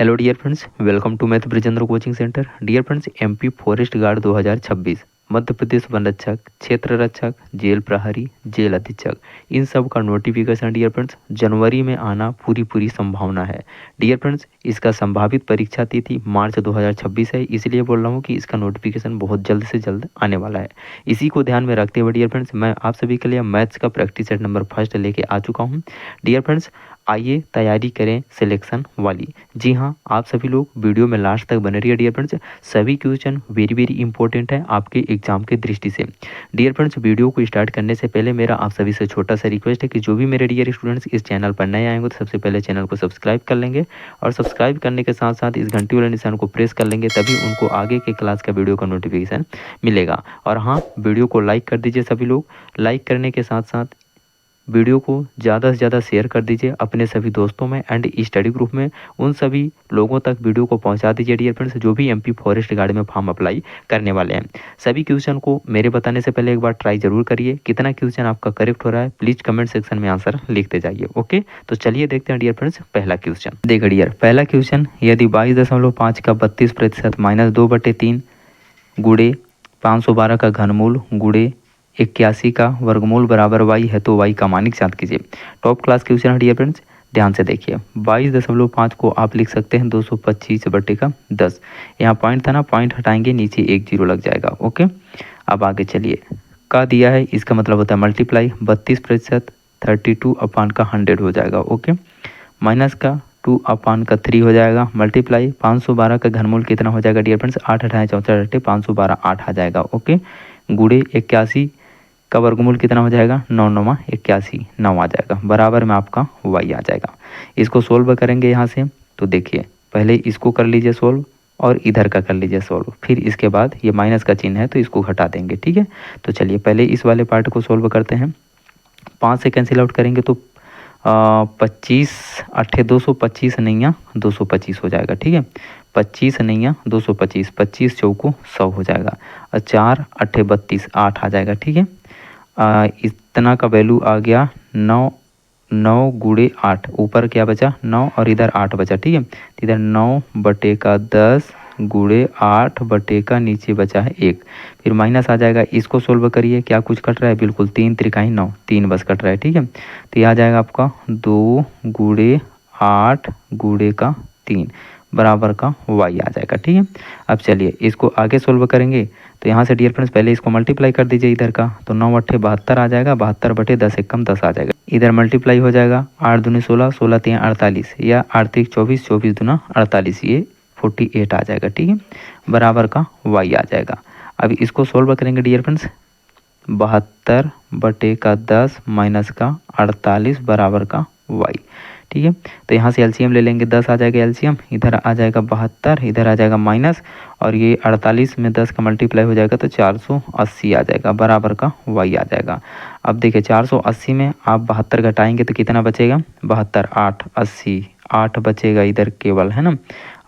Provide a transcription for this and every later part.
Hello dear friends, welcome to math Brajendra coaching centre. Dear friends, MP forest guard 2026, Madhya Pradesh वन रक्षक, क्षेत्र रक्षक, jail प्रहरी, जेल अधीक्षक, इन सब का नोटिफिकेशन डियर फ्रेंड्स जनवरी में आना पूरी संभावना है। डियर फ्रेंड्स, इसका संभावित परीक्षा तिथि मार्च 2026 है, इसलिए बोल रहा हूँ कि इसका नोटिफिकेशन बहुत जल्द से जल्द आने वाला है। इसी को ध्यान में रखते हुए डियर फ्रेंड्स, मैं आप सभी के लिए मैथ्स का प्रैक्टिस सेट नंबर फर्स्ट लेके आ चुका हूँ। डियर फ्रेंड्स, आइए तैयारी करें सिलेक्शन वाली। जी हाँ, आप सभी लोग वीडियो में लास्ट तक बने रहिए डियर फ्रेंड्स। सभी क्वेश्चन वेरी इंपॉर्टेंट है आपके एग्जाम के दृष्टि से। डियर फ्रेंड्स, वीडियो को स्टार्ट करने से पहले मेरा आप सभी से छोटा सा रिक्वेस्ट है कि जो भी मेरे डियर स्टूडेंट्स इस चैनल पर नए आएंगे तो सबसे पहले चैनल को सब्सक्राइब कर लेंगे, और सब्सक्राइब करने के साथ साथ इस घंटी वाले निशान को प्रेस कर लेंगे, तभी उनको आगे के क्लास का वीडियो का नोटिफिकेशन मिलेगा। और हाँ, वीडियो को लाइक कर दीजिए सभी लोग। लाइक करने के साथ साथ वीडियो को ज़्यादा से ज़्यादा शेयर कर दीजिए अपने सभी दोस्तों में एंड स्टडी ग्रुप में। उन सभी लोगों तक वीडियो को पहुंचा दीजिए डियर फ्रेंड्स जो भी एमपी फॉरेस्ट गार्ड में फॉर्म अप्लाई करने वाले हैं। सभी क्वेश्चन को मेरे बताने से पहले एक बार ट्राई जरूर करिए। कितना क्वेश्चन आपका करेक्ट हो रहा है प्लीज़ कमेंट सेक्शन में आंसर लिखते जाइए। ओके, तो चलिए देखते हैं डियर फ्रेंड्स पहला क्वेश्चन। देखिए डियर, पहला क्वेश्चन, यदि 22.5 का 32% माइनस 2/3 गुड़े 512 का घनमूल गुड़े 81 का वर्गमूल बराबर y है तो y का मानिक ज्ञात कीजिए। टॉप क्लास क्वेश्चन है डियर फ्रेंड्स, ध्यान से देखिए। 22.5 को आप लिख सकते हैं 225/10। यहाँ पॉइंट था ना, पॉइंट हटाएंगे नीचे एक जीरो लग जाएगा। ओके, अब आगे चलिए। का दिया है, इसका मतलब होता है मल्टीप्लाई 32% 32/100 हो जाएगा। ओके, माइनस का 2/3 हो जाएगा, मल्टीप्लाई 512 का घनमूल कितना हो जाएगा डियर फ्रेंड्स, 8 8 64 512 8 आ जाएगा। ओके, गुड़े 81 का वर्गमूल कितना हो जाएगा, 9 9 81 9 आ जाएगा, बराबर में आपका y आ जाएगा। इसको सोल्व करेंगे यहाँ से, तो देखिए पहले इसको कर लीजिए सोल्व और इधर का कर लीजिए सोल्व, फिर इसके बाद ये माइनस का चिन्ह है तो इसको हटा देंगे। ठीक है, तो चलिए पहले इस वाले पार्ट को सोल्व करते हैं। 5 से कैंसिल आउट करेंगे तो 25 8 225 नैया 225 हो जाएगा। ठीक है, 25 नैया 225, 25 चौको 100 हो जाएगा, और 4 8 32 8 आ जाएगा। ठीक है, इतना का वैल्यू आ गया 9 9 गुड़े 8, ऊपर क्या बचा 9 और इधर 8 बचा। ठीक है, तो इधर 9/10 गुड़े 8/का नीचे बचा है 1, फिर माइनस आ जाएगा। इसको सोल्व करिए, क्या कुछ कट रहा है, बिल्कुल 3 त्रिकाई 9, 3 बस कट रहा है। ठीक है, तो ये आ जाएगा आपका 2 गुड़े 8 गुड़े का 3 बराबर का y आ जाएगा। ठीक है, अब चलिए इसको आगे सोल्व करेंगे, तो यहाँ से डियर फ्रेंड्स पहले इसको मल्टीप्लाई कर दीजिए इधर का, तो 9 8 72 आ जाएगा, 72/10 एकम 10 आ जाएगा। इधर मल्टीप्लाई हो जाएगा, 8 दूनी 16 16 3 48, या 8 3 24 24 दूना 48, ये 48 आ जाएगा। ठीक है, बराबर का y आ जाएगा। अब इसको सोल्व करेंगे डियर फ्रेंड्स, 72/10 माइनस का 48 बराबर का y। ठीक है, तो यहाँ से एलसीएम ले लेंगे, 10 आ जाएगा एलसीएम, इधर आ जाएगा 72, इधर आ जाएगा माइनस, और ये 48 में 10 का मल्टीप्लाई हो जाएगा तो 480 आ जाएगा, बराबर का y आ जाएगा। अब देखिए 480 में आप 72 घटाएंगे तो कितना बचेगा, 72 8 80 8 बचेगा इधर केवल, है ना,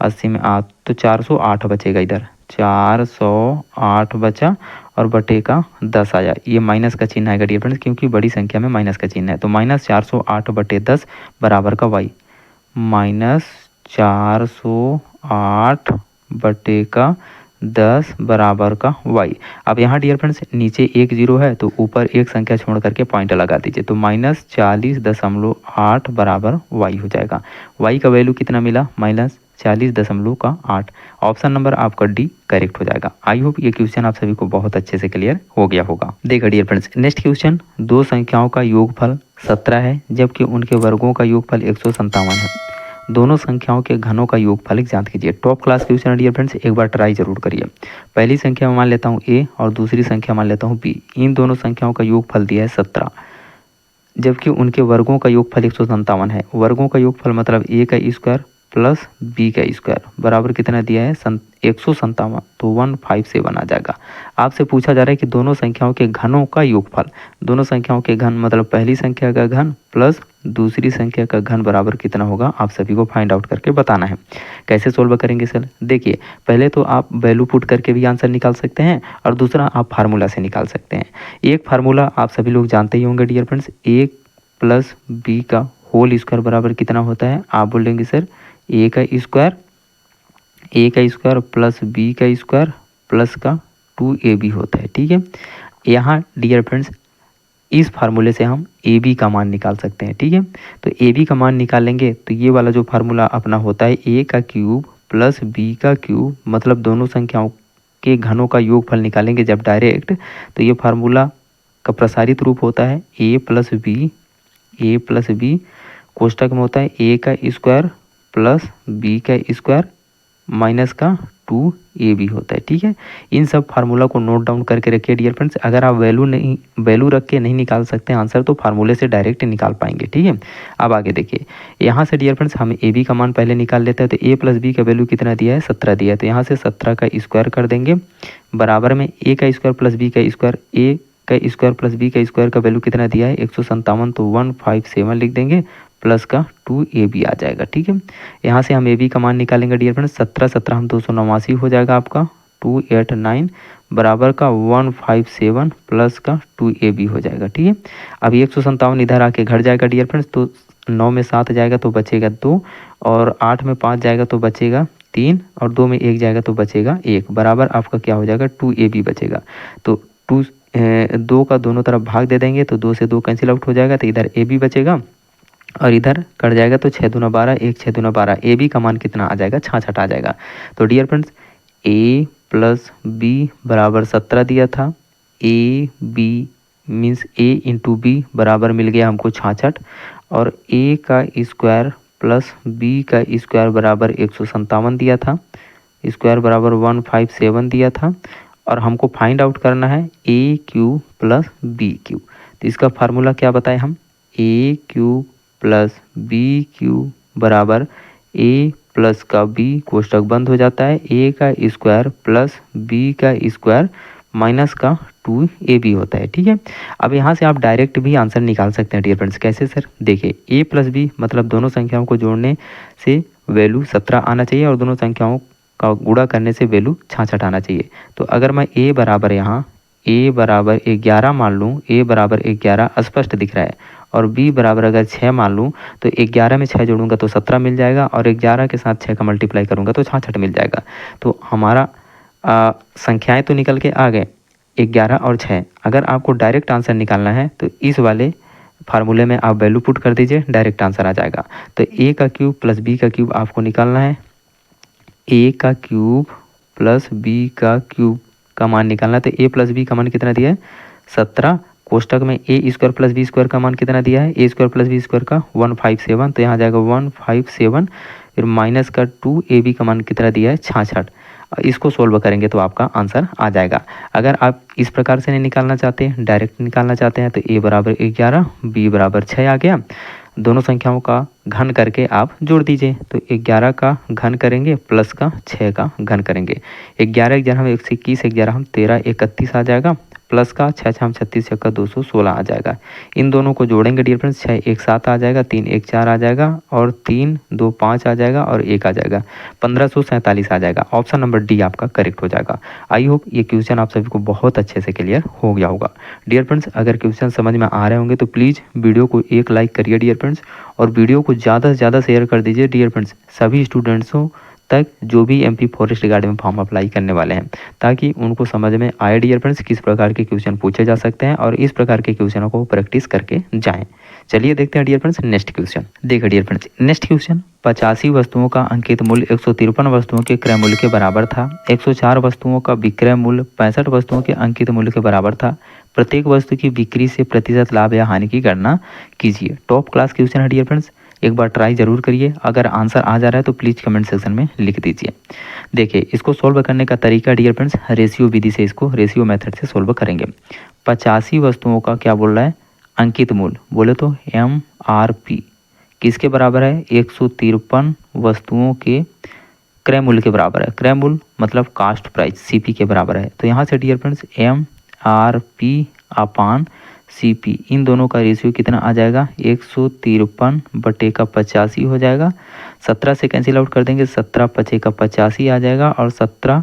80 में 8 तो 408 बचेगा, इधर 408 बचा, और बटे का 10 आया। ये माइनस का चिन्ह आएगा डियर फ्रेंड्स, क्योंकि बड़ी संख्या में माइनस का चिन्ह है, तो माइनस 408/10 बराबर का y, माइनस 408/10 बराबर का y। अब यहाँ डियर फ्रेंड्स नीचे एक जीरो है तो ऊपर एक संख्या छोड़ करके पॉइंट लगा दीजिए, तो माइनस 40.8 बराबर y हो जाएगा। y का वैल्यू कितना मिला, माइनस 40.8। ऑप्शन नंबर आपका डी करेक्ट हो जाएगा। आई होप ये क्वेश्चन आप सभी को बहुत अच्छे से क्लियर हो गया होगा। देखिए डियर फ्रेंड्स, नेक्स्ट क्वेश्चन, दो संख्याओं का योगफल 17 है जबकि उनके वर्गों का योगफल 157 है, दोनों संख्याओं के घनों का योगफल ज्ञात कीजिए। टॉप क्लास क्वेश्चन है डियर फ्रेंड्स, एक बार ट्राई जरूर करिए। पहली संख्या में मान लेता हूँ a और दूसरी संख्या मान लेता हूँ b। इन दोनों संख्याओं का योगफल दिया है 17 जबकि उनके वर्गों का योगफल 157 है। वर्गों का योगफल मतलब a का स्क्वायर प्लस b का स्क्वायर बराबर कितना दिया है, 157, तो 157 आ जाएगा। आपसे पूछा जा रहा है कि दोनों संख्याओं के घनों का योगफल। दोनों संख्याओं के घन मतलब पहली संख्या का घन प्लस दूसरी संख्या का घन बराबर कितना होगा, आप सभी को फाइंड आउट करके बताना है। कैसे सोल्व करेंगे सर, देखिए पहले तो आप वैल्यू पुट करके भी आंसर निकाल सकते हैं, और दूसरा आप फार्मूला से निकाल सकते हैं। एक फार्मूला आप सभी लोग जानते ही होंगे डियर फ्रेंड्स, a + b का होल स्क्वायर बराबर कितना होता है, आप बोलेंगे सर ए का स्क्वायर प्लस बी का स्क्वायर प्लस का 2ab होता है। ठीक है, यहाँ डियर फ्रेंड्स इस फार्मूले से हम ए बी का मान निकाल सकते हैं। ठीक है, तो ए बी का मान निकालेंगे तो ये वाला जो फार्मूला अपना होता है ए का क्यूब प्लस बी का क्यूब, मतलब दोनों संख्याओं के घनों का योगफल निकालेंगे जब डायरेक्ट, तो ये फार्मूला का प्रसारित रूप होता है ए प्लस बी कोष्टक में होता है ए का स्क्वायर प्लस बी का स्क्वायर माइनस का 2ab होता है। ठीक है, इन सब फार्मूला को नोट डाउन करके रखिए डियर फ्रेंड्स। अगर आप वैल्यू रख के नहीं निकाल सकते आंसर तो फार्मूले से डायरेक्ट निकाल पाएंगे। ठीक है, अब आगे देखिए, यहाँ से डियर फ्रेंड्स हम ए बी का मान पहले निकाल लेते हैं। तो ए प्लस बी का वैल्यू कितना दिया है, 17 दिया है, तो यहाँ से 17 का स्क्वायर कर देंगे बराबर में ए का स्क्वायर प्लस बी का स्क्वायर, ए का स्क्वायर प्लस बी का स्क्वायर का वैल्यू कितना दिया है 157, तो 157 लिख देंगे प्लस का 2ab आ जाएगा। ठीक है, यहाँ से हम ए बी का मान निकालेंगे डियर फ्रेंड्स, 17 हम 289 हो जाएगा आपका 289 बराबर का 157 प्लस का 2ab हो जाएगा। ठीक है, अब 157 इधर आके घट जाएगा डियर फ्रेंड्स, तो 9 में 7 जाएगा तो बचेगा 2, और 8 में 5 जाएगा तो बचेगा 3, और 2 में 1 जाएगा तो बचेगा 1, बराबर आपका क्या हो जाएगा 2ab बचेगा। तो 2 का दोनों तरफ भाग दे देंगे तो 2 से 2 कैंसिल आउट हो जाएगा, तो इधर ab बचेगा और इधर कट जाएगा, तो 6 दूना 12, 1 6 दूना 12, ए बी का मान कितना आ जाएगा 66 आ जाएगा। तो dear friends a plus b बराबर 17 दिया था, a b means a into b बराबर मिल गया हमको 66, और ए का स्क्वायर प्लस बी का स्क्वायर बराबर 157 दिया था, स्क्वायर बराबर 157 दिया था, और हमको फाइंड आउट करना है ए क्यूब प्लस बी क्यूब। तो इसका फार्मूला क्या बताए हम, ए क्यूब प्लस बी क्यूब बराबर ए प्लस का बी कोष्टक बंद हो जाता है, ए का स्क्वायर प्लस बी का स्क्वायर माइनस का 2ab होता है। ठीक है, अब यहाँ से आप डायरेक्ट भी आंसर निकाल सकते हैं डियर फ्रेंड्स। कैसे सर, देखिए ए प्लस बी मतलब दोनों संख्याओं को जोड़ने से वैल्यू 17 आना चाहिए और दोनों संख्याओं का गुणा करने से वैल्यू 66 आना चाहिए। तो अगर मैं ए बराबर यहाँ ए बराबर 11 मान लूँ, ए बराबर 11 स्पष्ट दिख रहा है, और बी बराबर अगर 6 मान लूँ तो 11 में 6 जोड़ूंगा तो 17 मिल जाएगा, और 11 के साथ 6 का मल्टीप्लाई करूंगा तो 66 मिल जाएगा। तो हमारा संख्याएं तो निकल के आ गए 11 और 6। अगर आपको डायरेक्ट आंसर निकालना है तो इस वाले फार्मूले में आप वैल्यू पुट कर दीजिए, डायरेक्ट आंसर आ जाएगा। तो ए का क्यूब प्लस बी का क्यूब आपको निकालना है, ए का क्यूब प्लस बी का क्यूब का मान निकालना है। तो ए प्लस बी का मान कितना दिया है 17, कोष्टक में ए स्क्वायर प्लस बी स्क्वायर का मान कितना दिया है, ए स्क्वायर प्लस बी स्क्वायर का 157, तो यहाँ जाएगा 157, फिर माइनस का 2ab का मान कितना दिया है 66। इसको सोल्व करेंगे तो आपका आंसर आ जाएगा। अगर आप इस प्रकार से नहीं निकालना चाहते, डायरेक्ट निकालना चाहते हैं, तो ए बराबर 11 बी बराबर 6 आ गया। दोनों संख्याओं का घन करके आप जोड़ दीजिए, तो 11 का घन करेंगे प्लस का 6 का घन करेंगे, 11 11 हम 121, 11 हम 13 31 आ जाएगा, प्लस का 6 6 हम 36 6 का 216 आ जाएगा। इन दोनों को जोड़ेंगे डियर फ्रेंड्स, 6 1 7 आ जाएगा, 3 1 4 आ जाएगा, और 3 2 5 आ जाएगा, और 1 आ जाएगा, 1547 आ जाएगा। ऑप्शन नंबर डी आपका करेक्ट हो जाएगा। आई होप ये क्वेश्चन आप सभी को बहुत अच्छे से क्लियर हो गया होगा। डियर फ्रेंड्स, अगर क्वेश्चन समझ में आ रहे होंगे तो प्लीज़ वीडियो को एक लाइक करिए डियर फ्रेंड्स, और वीडियो को ज़्यादा से ज़्यादा शेयर कर दीजिए डियर फ्रेंड्स सभी स्टूडेंट्सों तक जो भी एमपी फॉरेस्ट गार्ड में फॉर्म अप्लाई करने वाले हैं, ताकि उनको समझ में आए डियर फ्रेंड्स किस प्रकार के क्वेश्चन पूछे जा सकते हैं, और इस प्रकार के क्वेश्चनों को प्रैक्टिस करके जाएं। चलिए देखते हैं डियर फ्रेंड्स नेक्स्ट क्वेश्चन। देखिए डियर फ्रेंड्स नेक्स्ट क्वेश्चन, 85 वस्तुओं का अंकित मूल्य 153 वस्तुओं के क्रय मूल्य के बराबर था, 104 वस्तुओं का विक्रय मूल्य 65 वस्तुओं के अंकित मूल्य के बराबर था, प्रत्येक वस्तु की बिक्री से प्रतिशत लाभ या हानि की गणना कीजिए। टॉप क्लास क्वेश्चन है डियर फ्रेंड्स, एक बार ट्राई जरूर करिए। अगर आंसर आ जा रहा है तो प्लीज़ कमेंट सेक्शन में लिख दीजिए। देखिए इसको सोल्व करने का तरीका डियर फ्रेंड्स रेशियो विधि से, इसको रेशियो मेथड से सोल्व करेंगे। 85 वस्तुओं का क्या बोल रहा है अंकित मूल्य, बोले तो MRP किसके बराबर है 153 वस्तुओं के क्रय मूल्य के बराबर है। क्रय मूल्य मतलब कास्ट प्राइस CP के बराबर है। तो यहाँ से डियर फ्रेंड्स MRP अपान CP इन दोनों का रेशियो कितना आ जाएगा 153 बटे का 85 हो जाएगा। 17 से कैंसिल आउट कर देंगे, 17 पचे का 85 आ जाएगा, और 17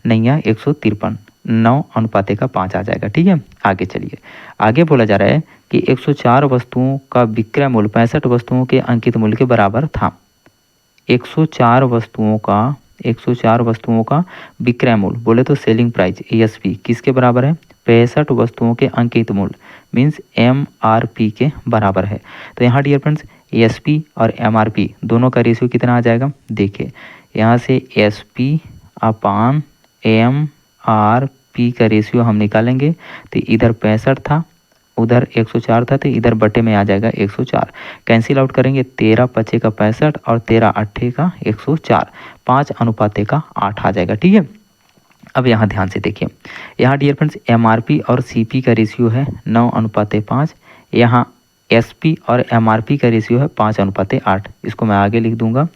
नैया 153 9 अनुपाते का 5 आ जाएगा। ठीक है, आगे चलिए। आगे बोला जा रहा है कि 104 वस्तुओं का विक्रय मूल्य 65 वस्तुओं के अंकित मूल्य के बराबर था। 104 वस्तुओं का विक्रय मूल्य, बोले तो सेलिंग प्राइस एएसपी किसके बराबर है? 65 वस्तुओं के अंकित मूल्य मीन्स एमआरपी के बराबर है। तो यहाँ डियर फ्रेंड्स एएसपी और एमआरपी दोनों का रेशियो कितना आ जाएगा? देखिए यहाँ से एएसपी अपान एमआरपी का रेशियो हम निकालेंगे तो इधर 65 था, उधर 104 था, तो इधर बटे में आ जाएगा 104। कैंसिल आउट करेंगे, 13 पचे का 65 और 13 अट्ठे का 104, 5:8 आ जाएगा। ठीक है, अब यहाँ ध्यान से देखिए, यहाँ डियर फ्रेंड्स एमआरपी और सीपी का रेशियो है 9:5, यहाँ एसपी और एमआरपी का रेशियो है 5:8। इसको मैं आगे लिख दूंगा,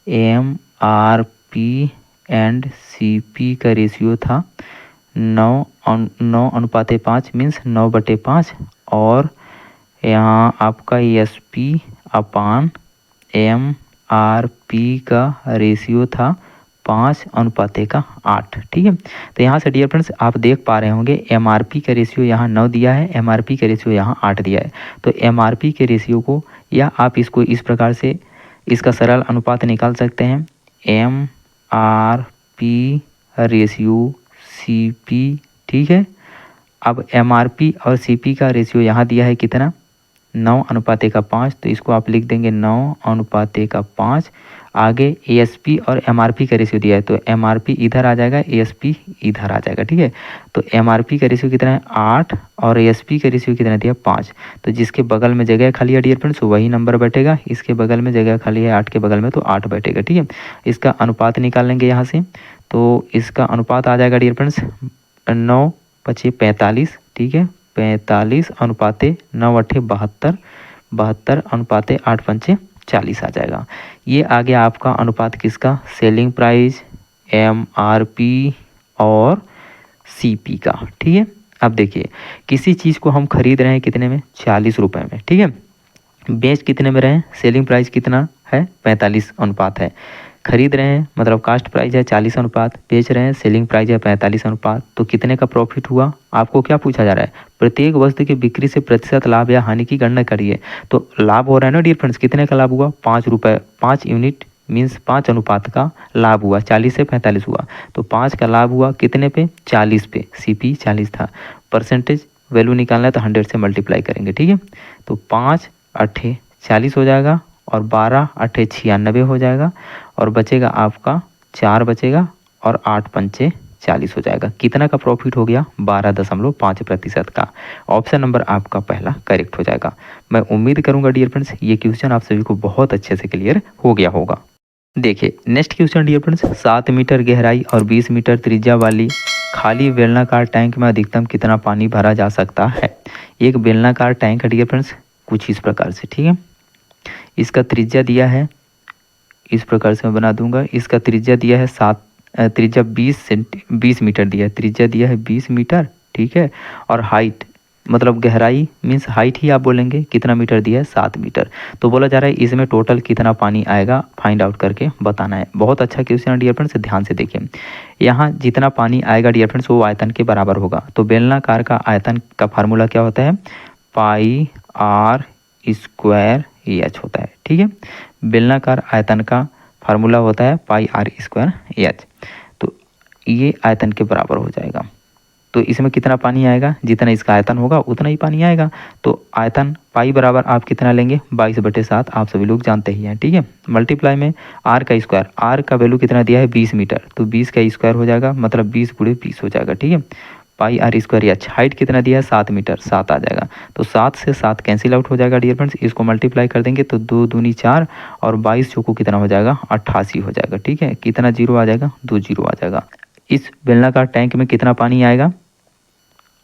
एमआरपी एंड सीपी का रेशियो था 9:5 मीन्स 9/5, और यहाँ आपका एसपी अपान एमआरपी का रेशियो था 5:8। ठीक है, तो यहाँ से डियर फ्रेंड्स आप देख पा रहे होंगे एमआरपी का रेशियो यहाँ 9 दिया है, एमआरपी का रेशियो यहाँ 8 दिया है। तो एमआरपी के रेशियो को, या आप इसको इस प्रकार से इसका सरल अनुपात निकाल सकते हैं, एमआरपी रेशियो सीपी। ठीक है, अब एमआरपी और सीपी का रेशियो यहाँ दिया है कितना? 9:5, तो इसको आप लिख देंगे 9:5। आगे एएसपी और एमआरपी का रेशियो दिया है, तो एमआरपी इधर आ जाएगा, एएसपी इधर आ जाएगा। ठीक है, तो एमआरपी का रेशियो कितना है? 8, और एएसपी का रेशियो कितना दिया? 5। तो जिसके बगल में जगह खाली है डियर फ्रेंड्स वही नंबर बैठेगा, इसके बगल में जगह खाली है 8 के बगल में, तो 8 बैठेगा। ठीक है, इसका अनुपात निकाल लेंगे यहाँ से, तो इसका अनुपात आ जाएगा डियर फ्रेंड्स 9 पचे 45। ठीक है, 45:9 72 8 पंचे 40 आ जाएगा। ये आ गया आपका अनुपात किसका? सेलिंग प्राइस, एमआरपी और सीपी का। ठीक है, अब देखिए किसी चीज़ को हम खरीद रहे हैं कितने में? 40 रुपये में। ठीक है, बेच कितने में रहे हैं? सेलिंग प्राइस कितना है? 45 अनुपात है। खरीद रहे हैं मतलब कास्ट प्राइस है 40 अनुपात, बेच रहे हैं सेलिंग प्राइस है 45 अनुपात, तो कितने का प्रॉफिट हुआ? आपको क्या पूछा जा रहा है? प्रत्येक वस्तु की बिक्री से प्रतिशत लाभ या हानि की गणना करिए। तो लाभ हो रहा है ना डियर फ्रेंड्स, कितने का लाभ हुआ? 5 रुपये, 5 यूनिट मीन्स 5 अनुपात का लाभ हुआ, 40 से 45 हुआ, तो 5 का लाभ हुआ कितने पे? 40 पे, सीपी 40 था। परसेंटेज वैल्यू निकालना है तो 100 से मल्टीप्लाई करेंगे। ठीक है, तो 5 अट्ठे 40 हो जाएगा, और 12 अट्ठे 96 हो जाएगा, और बचेगा आपका 4 बचेगा, और 8 पंचे 40 हो जाएगा। कितना का प्रॉफिट हो गया? 12.5% का। ऑप्शन नंबर आपका पहला करेक्ट हो जाएगा। मैं उम्मीद करूंगा डियर फ्रेंड्स ये क्वेश्चन आप सभी को बहुत अच्छे से क्लियर हो गया होगा। देखिए next question dear friends, 7 metre गहराई और 20 मीटर त्रिज्या वाली खाली बेलनाकार टैंक में अधिकतम कितना पानी भरा जा सकता है? एक बेलनाकार टैंक है डियर फ्रेंड्स कुछ इस प्रकार से। ठीक है, इसका त्रिज्या दिया है इस प्रकार से मैं बना दूंगा, इसका त्रिज्या दिया है त्रिज्या 20 मीटर दिया है, त्रिज्या दिया है 20 मीटर। ठीक है, और हाइट मतलब गहराई मीन्स हाइट ही आप बोलेंगे, कितना मीटर दिया है? 7 मीटर। तो बोला जा रहा है इसमें टोटल कितना पानी आएगा फाइंड आउट करके बताना है। बहुत अच्छा क्वेश्चन है डियर फ्रेंड्स, ध्यान से देखिए, यहाँ जितना पानी आएगा डियर फ्रेंड्स वो आयतन के बराबर होगा। तो बेलनाकार का आयतन का फार्मूला क्या होता है? पाई आर स्क्वायर एच होता है। ठीक है, बेलनाकार आयतन का फार्मूला होता है पाई आर स्क्वायर एच, तो ये आयतन के बराबर हो जाएगा। तो इसमें कितना पानी आएगा? जितना इसका आयतन होगा उतना ही पानी आएगा। तो आयतन पाई बराबर आप कितना लेंगे? 22/7, आप सभी लोग जानते ही हैं। ठीक है, मल्टीप्लाई में आर का स्क्वायर, आर का वैल्यू कितना दिया है? 20 मीटर, तो 20 का स्क्वायर हो जाएगा, मतलब 20 × 20 हो जाएगा। ठीक है, पाई आर स्क्वायर एच, हाइट कितना दिया है? 7 मीटर, 7 आ जाएगा। तो 7 से 7 कैंसिल आउट हो जाएगा डियर फ्रेंड्स, इसको मल्टीप्लाई कर देंगे तो 2 दूनी 4, और 22 चौको कितना हो जाएगा? 88 हो जाएगा। ठीक है, कितना जीरो आ जाएगा? 2 जीरो आ जाएगा। इस बेलनाकार टैंक में कितना पानी आएगा?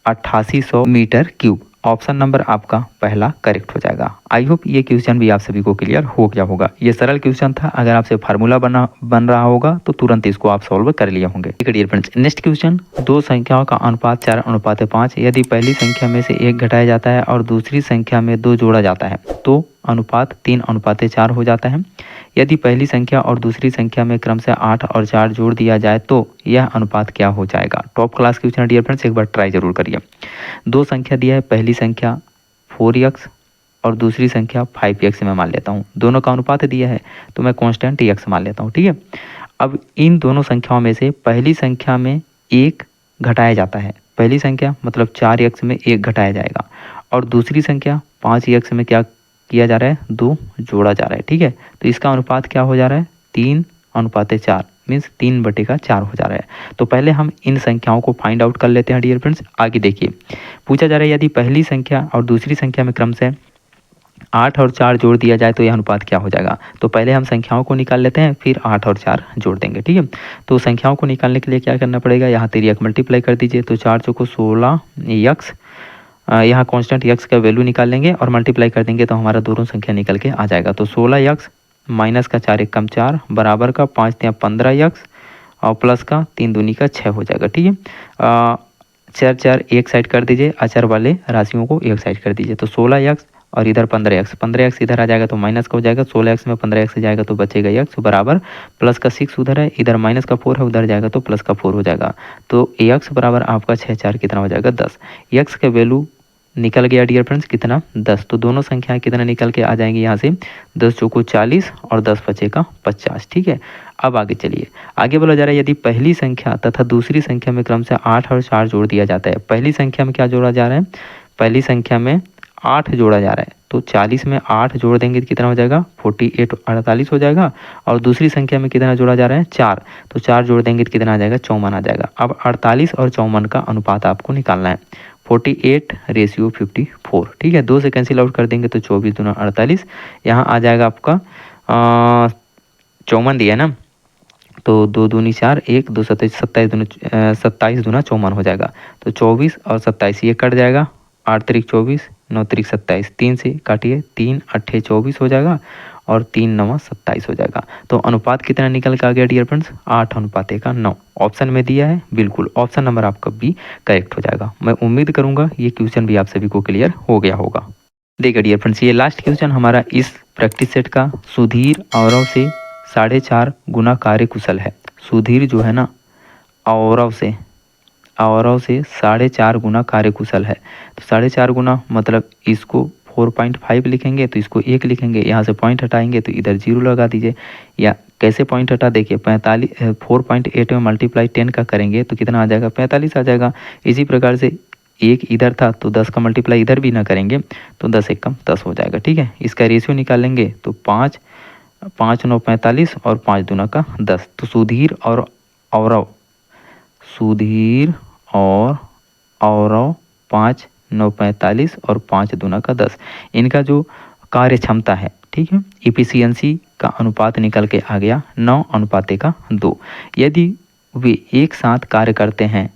8800 मीटर क्यूब। ऑप्शन नंबर आपका पहला करेक्ट हो जाएगा। आई होप ये क्वेश्चन भी आप सभी को क्लियर हो गया होगा। ये सरल क्वेश्चन था, अगर आपसे फार्मूला बन रहा होगा तो तुरंत इसको आप सॉल्व कर लिए होंगे। ठीक है डियर फ्रेंड्स, नेक्स्ट क्वेश्चन, दो संख्याओं का अनुपात 4:5, यदि पहली संख्या में से 1 घटाया जाता है और दूसरी संख्या में 2 जोड़ा जाता है तो अनुपात 3:4 हो जाता है। यदि पहली संख्या और दूसरी संख्या में क्रमशः 8 और 4 जोड़ दिया जाए तो यह अनुपात क्या हो जाएगा? टॉप क्लास क्वेश्चन है डियर फ्रेंड्स, एक बार ट्राई जरूर करिए। दो संख्या दिया है, पहली संख्या 4x और दूसरी संख्या 5x मैं मान लेता हूँ। दोनों का अनुपात दिया है तो मैं कांस्टेंट x मान लेता हूँ, ठीक है। अब इन दोनों संख्याओं में से पहली संख्या में 1 घटाया जाता है, पहली संख्या मतलब 4x में 1 घटाया जाएगा, और दूसरी संख्या 5x में क्या किया जा रहा है, 2 जोड़ा जा रहा है, ठीक है। तो इसका अनुपात क्या हो जा रहा है, 3:4 मीन्स 3/4 हो जा रहा है। तो पहले हम इन संख्याओं को फाइंड आउट कर लेते हैं डियर फ्रेंड्स। आगे देखिए, पूछा जा रहा है यदि पहली संख्या और दूसरी संख्या में क्रमशः 8 और 4 जोड़ दिया जाए तो यह अनुपात क्या हो जाएगा। तो पहले हम संख्याओं को निकाल लेते हैं, फिर 8 और 4 जोड़ देंगे, ठीक है। तो संख्याओं को निकालने के लिए क्या करना पड़ेगा, यहाँ 3x मल्टीप्लाई कर दीजिए तो 4 चौको 16x, यहाँ कांस्टेंट x का वैल्यू निकाल लेंगे और मल्टीप्लाई कर देंगे तो हमारा दोनों संख्या निकल के आ जाएगा। तो 16x माइनस का 4 1 4 बराबर का 5 3 15x और प्लस का 3 दूनी का 6 हो जाएगा, ठीक है। 4 4 एक साइड कर दीजिए, अचर वाले राशियों को एक साइड कर दीजिए। तो 16x और इधर 15x इधर आ जाएगा तो माइनस का हो जाएगा, 16x में 15x जाएगा तो बचेगा x बराबर प्लस का 6 उधर है, इधर माइनस का 4 है, उधर जाएगा तो प्लस का 4 हो जाएगा। तो x बराबर आपका 6 4 कितना हो जाएगा, 10। x का वैल्यू निकल गया डियर फ्रेंड्स कितना, 10। तो दोनों संख्याएं कितना निकल के आ जाएंगी यहाँ से, 10 चौको 40 और 10 बचेगा 50, ठीक है। अब आगे चलिए, आगे बोला जा रहा है यदि पहली संख्या तथा दूसरी संख्या में क्रमशः 8 और 4 जोड़ दिया जाता है। पहली संख्या में क्या जोड़ा जा रहा है, पहली संख्या में 8 जोड़ा जा रहा है, तो 40 में 8 जोड़ देंगे तो कितना हो जाएगा, 48 48 हो जाएगा। और दूसरी संख्या में कितना जोड़ा जा रहा है, 4, तो 4 जोड़ देंगे तो कितना आ जाएगा, 54 आ जाएगा। अब 48 और 54 का अनुपात आपको निकालना है, 48:54, ठीक है। 2 से कैंसिल आउट कर देंगे तो 24 दूना 48, यहाँ आ जाएगा आपका 54 दिया ना, तो 2 दूनी 4 1 2 27 27 दूना 54 हो जाएगा। तो 24 और 27 ये कट जाएगा, 8 3 24 9 3 27, 3 से काटिए, 3 8 24 हो जाएगा और 3 9 27 हो जाएगा। तो अनुपात कितना निकल के आ गया डियर फ्रेंड्स, 8:9। ऑप्शन में दिया है, बिल्कुल ऑप्शन नंबर आपका बी करेक्ट हो जाएगा। मैं उम्मीद करूंगा ये क्वेश्चन भी आप सभी को क्लियर हो गया होगा। देखिए डियर फ्रेंड्स, ये लास्ट क्वेश्चन हमारा इस प्रैक्टिस सेट का सुधीर औरव से 4.5 गुना कार्यकुशल है। सुधीर जो है ना औरव से 4.5 गुना कार्यकुशल है। तो 4.5 गुना मतलब इसको 4.5 लिखेंगे तो इसको 1 लिखेंगे, यहाँ से पॉइंट हटाएंगे तो इधर 0 लगा दीजिए। या कैसे पॉइंट हटा, देखिए 4.8 में मल्टीप्लाई 10 का करेंगे तो कितना आ जाएगा, 45 आ जाएगा। इसी प्रकार से 1 इधर था तो 10 का मल्टीप्लाई इधर भी ना करेंगे तो 10 एकम 10 हो जाएगा, ठीक है। इसका रेशियो निकाल लेंगे तो 5 5 9 45 और 5 दूना का 10। तो सुधीर और औरव 5 9 45 और 5 दूना का 10, इनका जो कार्य क्षमता है, ठीक है, इफिशियंसी का अनुपात निकल के आ गया 9:2। यदि वे एक साथ कार्य करते हैं,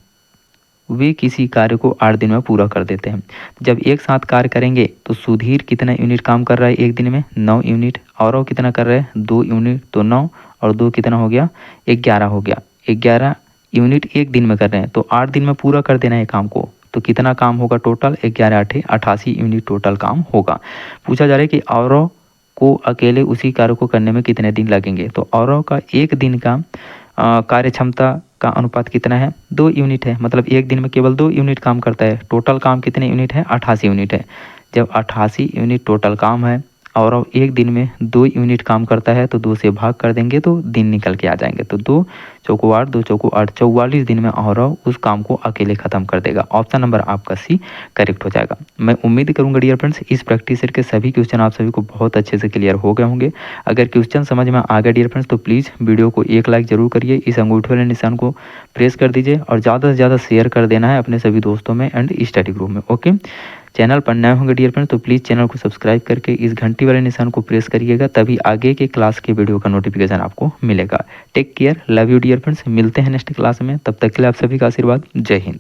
वे किसी कार्य को 8 दिन में पूरा कर देते हैं। जब एक साथ कार्य करेंगे तो सुधीर कितना यूनिट काम कर रहा है एक दिन में, 9 यूनिट, और कितना कर रहे हैं 2 यूनिट, तो 9 और 2 कितना हो गया, 11 हो गया। 11 यूनिट एक दिन में कर रहे हैं तो 8 दिन में पूरा कर देना है काम को, तो कितना काम होगा टोटल, 11 8 88 यूनिट टोटल काम होगा। पूछा जा रहा है कि औरव को अकेले उसी कार्य को करने में कितने दिन लगेंगे। तो औरव का एक दिन का कार्य क्षमता का अनुपात कितना है, 2 यूनिट है, मतलब एक दिन में केवल 2 यूनिट काम करता है। टोटल काम कितने यूनिट है, 88 यूनिट है। जब 88 यूनिट टोटल काम है और एक दिन में 2 यूनिट काम करता है तो 2 से भाग कर देंगे तो दिन निकल के आ जाएंगे। तो 2 चौको 8 2 चौको 8, 44 दिन में औरव उस काम को अकेले खत्म कर देगा। ऑप्शन नंबर आपका सी करेक्ट हो जाएगा। मैं उम्मीद करूंगा डियर फ्रेंड्स इस प्रैक्टिस सेट के सभी क्वेश्चन आप सभी को बहुत अच्छे से क्लियर हो गए होंगे। अगर क्वेश्चन समझ में आ गया डियर फ्रेंड्स तो प्लीज़ वीडियो को एक लाइक जरूर करिए, इस अंगूठे वाले निशान को प्रेस कर दीजिए और ज़्यादा से ज़्यादा शेयर कर देना है अपने सभी दोस्तों में एंड स्टडी ग्रुप में। ओके, चैनल पर नए होंगे डियर फ्रेंड्स तो प्लीज़ चैनल को सब्सक्राइब करके इस घंटी वाले निशान को प्रेस करिएगा, तभी आगे के क्लास के वीडियो का नोटिफिकेशन आपको मिलेगा। Take care, love you dear friends, मिलते हैं नेक्स्ट क्लास में, तब तक के लिए आप सभी का आशीर्वाद, जय हिंद।